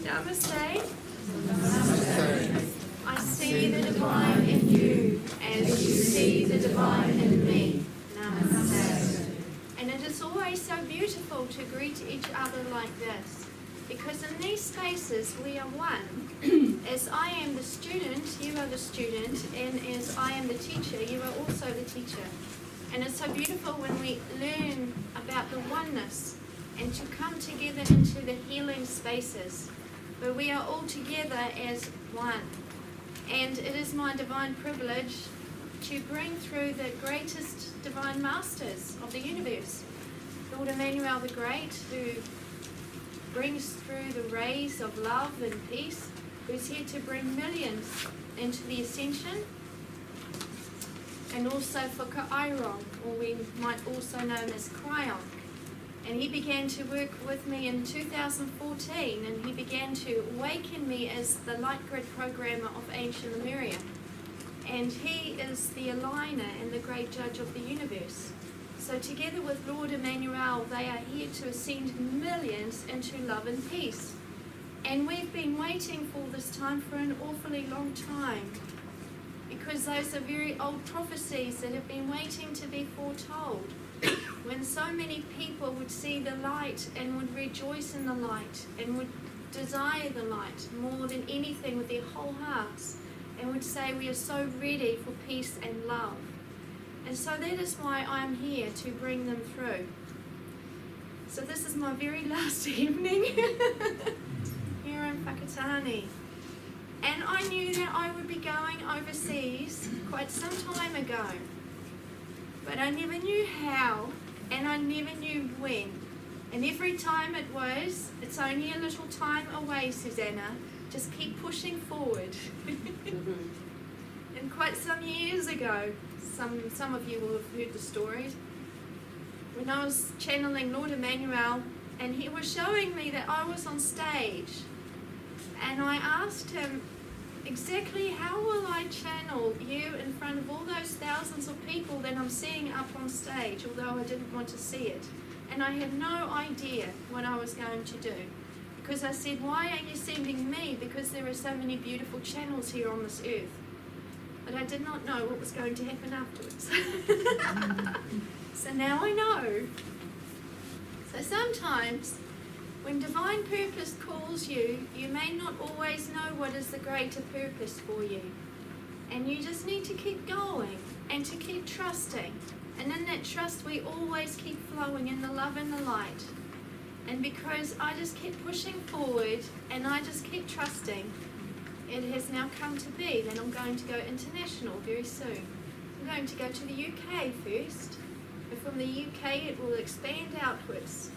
Namaste. I see the divine in you as you see the divine in me. Namaste. And it is always so beautiful to greet each other like this, because in these spaces we are one. As I am the student, you are the student, and as I am the teacher, you are also the teacher. And it's so beautiful when we learn about the oneness and to come together into the healing spaces where we are all together as one. And it is my divine privilege to bring through the greatest divine masters of the universe, Lord Emmanuel the Great, who brings through the rays of love and peace, who's here to bring millions into the ascension, and also for Kairon, or we might also know him as Cryon. And he began to work with me in 2014, and he began to awaken me as the light grid programmer of ancient Lemuria. And he is the aligner and the great judge of the universe. So together with Lord Emmanuel, they are here to ascend millions into love and peace. And we've been waiting for this time for an awfully long time, because those are very old prophecies that have been waiting to be foretold. When so many people would see the light and would rejoice in the light and would desire the light more than anything with their whole hearts, and would say, we are so ready for peace and love. And so that is why I am here to bring them through. So this is my very last evening here in Whakatane. And I knew that I would be going overseas quite some time ago. But I never knew how, and I never knew when. And every time it was, it's only a little time away, Suzanna. Just keep pushing forward. And quite some years ago, some of you will have heard the story, when I was channeling Lord Emmanuel, and he was showing me that I was on stage. And I asked him, exactly how will I channel you in front of all those thousands of people that I'm seeing up on stage, although I didn't want to see it. And I had no idea what I was going to do. Because I said, why are you sending me? Because there are so many beautiful channels here on this earth. But I did not know what was going to happen afterwards. So now I know. So sometimes, when divine purpose calls you, you may not always know what is the greater purpose for you. And you just need to keep going and to keep trusting. And in that trust, we always keep flowing in the love and the light. And because I just keep pushing forward and I just keep trusting, it has now come to be that I'm going to go international very soon. I'm going to go to the UK first. And from the UK, it will expand outwards.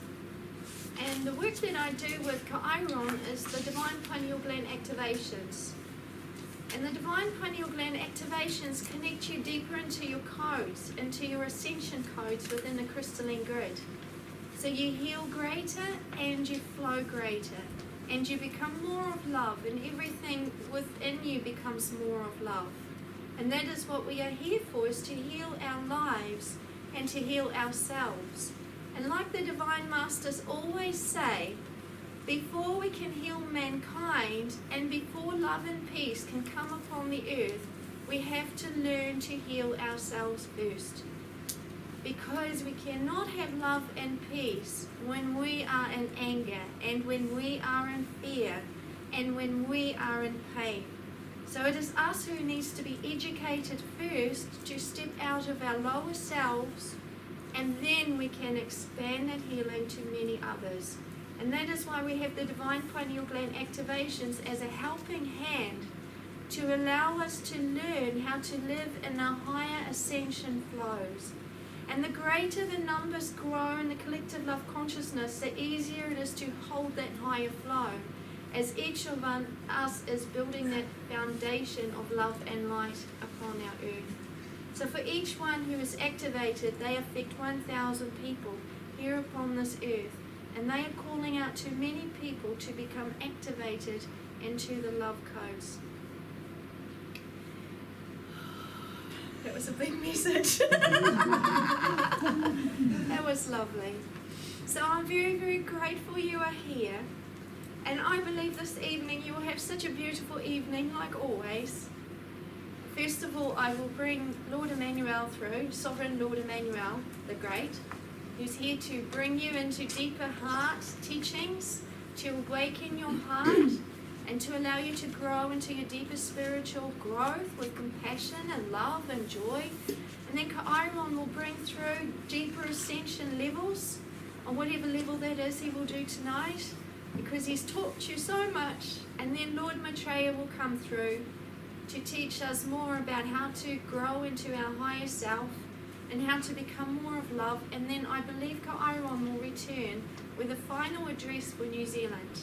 And the work that I do with Kairon is the divine pineal gland activations. And the divine pineal gland activations connect you deeper into your codes, into your ascension codes within the crystalline grid. So you heal greater and you flow greater. And you become more of love, and everything within you becomes more of love. And that is what we are here for, is to heal our lives and to heal ourselves. And like the Divine Masters always say, before we can heal mankind and before love and peace can come upon the earth, we have to learn to heal ourselves first. Because we cannot have love and peace when we are in anger and when we are in fear and when we are in pain. So it is us who needs to be educated first to step out of our lower selves, and then we can expand that healing to many others. And that is why we have the divine pineal gland activations as a helping hand to allow us to learn how to live in our higher ascension flows. And the greater the numbers grow in the collective love consciousness, the easier it is to hold that higher flow, as each of us is building that foundation of love and light upon our earth. So for each one who is activated, they affect 1,000 people here upon this earth. And they are calling out to many people to become activated into the love codes. That was a big message. That was lovely. So I'm very, very grateful you are here. And I believe this evening you will have such a beautiful evening, like always. First of all, I will bring Lord Emmanuel through, Sovereign Lord Emmanuel the Great, who's here to bring you into deeper heart teachings, to awaken your heart, and to allow you to grow into your deeper spiritual growth with compassion and love and joy. And then Kairon will bring through deeper ascension levels, on whatever level that is he will do tonight, because he's taught you so much. And then Lord Maitreya will come through to teach us more about how to grow into our higher self and how to become more of love. And then I believe Kairon will return with a final address for New Zealand.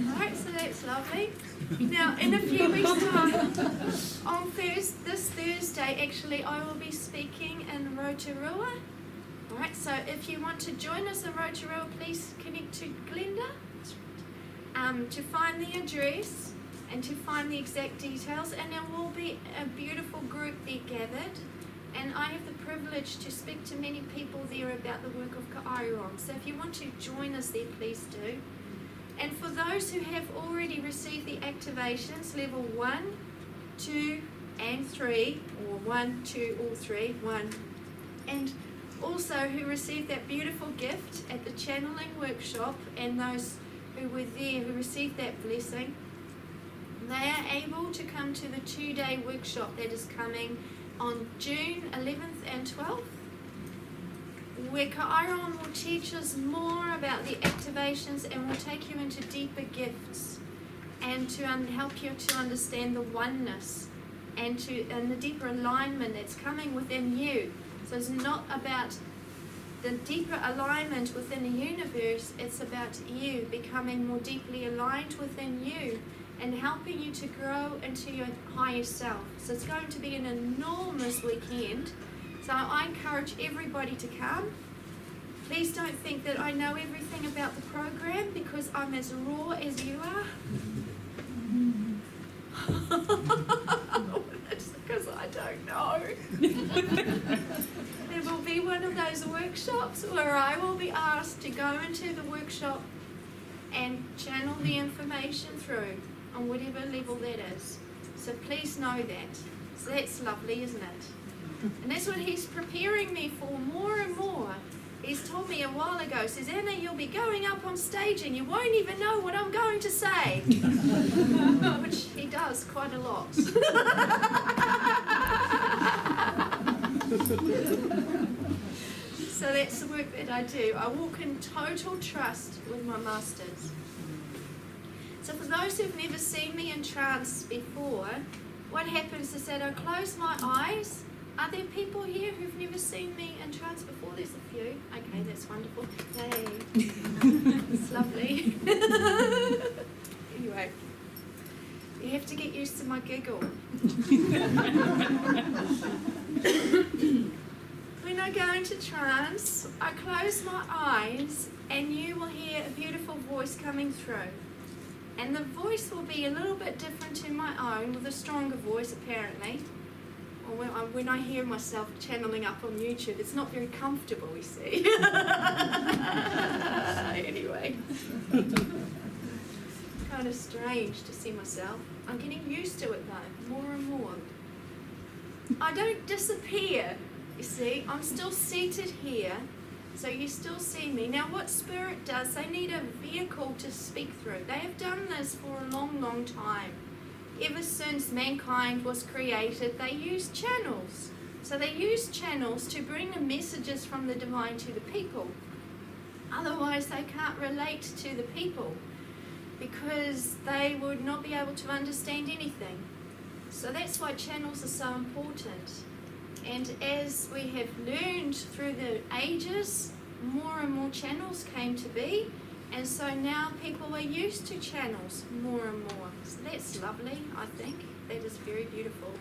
Alright, so that's lovely. Now, in a few weeks' time, on this Thursday, actually, I will be speaking in Rotorua. Alright, so if you want to join us in Rotorua, please connect to Glenda to find the address and to find the exact details. And there will be a beautiful group there gathered. And I have the privilege to speak to many people there about the work of Kairon. So if you want to join us there, please do. And for those who have already received the activations, level 1, 2, and 3, or 1, 2, all 3, 1, and also who received that beautiful gift at the channeling workshop, and those who were there who received that blessing, they are able to come to the 2-day workshop that is coming on June 11th and 12th, where Kairon will teach us more about the activations and will take you into deeper gifts and to help you to understand the oneness and the deeper alignment that's coming within you. So it's not about the deeper alignment within the universe, it's about you becoming more deeply aligned within you and helping you to grow into your higher self. So it's going to be an enormous weekend. So I encourage everybody to come. Please don't think that I know everything about the program, because I'm as raw as you are. It's because I don't know. There will be one of those workshops where I will be asked to go into the workshop and channel the information through on whatever level that is. So please know that. So that's lovely, isn't it? And that's what he's preparing me for more and more. He's told me a while ago, Suzanna, you'll be going up on stage and you won't even know what I'm going to say. Which he does quite a lot. So that's the work that I do. I walk in total trust with my masters. So for those who've never seen me in trance before, what happens is that I close my eyes. Are there people here who've never seen me in trance before? There's a few. Okay, that's wonderful. Yay. It's lovely. Anyway, you have to get used to my giggle. When I go into trance, I close my eyes and you will hear a beautiful voice coming through. And the voice will be a little bit different to my own, with a stronger voice apparently. Or when I hear myself channeling up on YouTube, it's not very comfortable, you see. Anyway. Kind of strange to see myself. I'm getting used to it though, more and more. I don't disappear, you see. I'm still seated here, so you still see me. Now what Spirit does, they need a vehicle to speak through. They have done this for a long, long time. Ever since mankind was created, they use channels. So they use channels to bring the messages from the divine to the people. Otherwise they can't relate to the people, because they would not be able to understand anything. So that's why channels are so important. And as we have learned through the ages, more and more channels came to be, and so now people are used to channels more and more. So that's lovely, I think. That is very beautiful.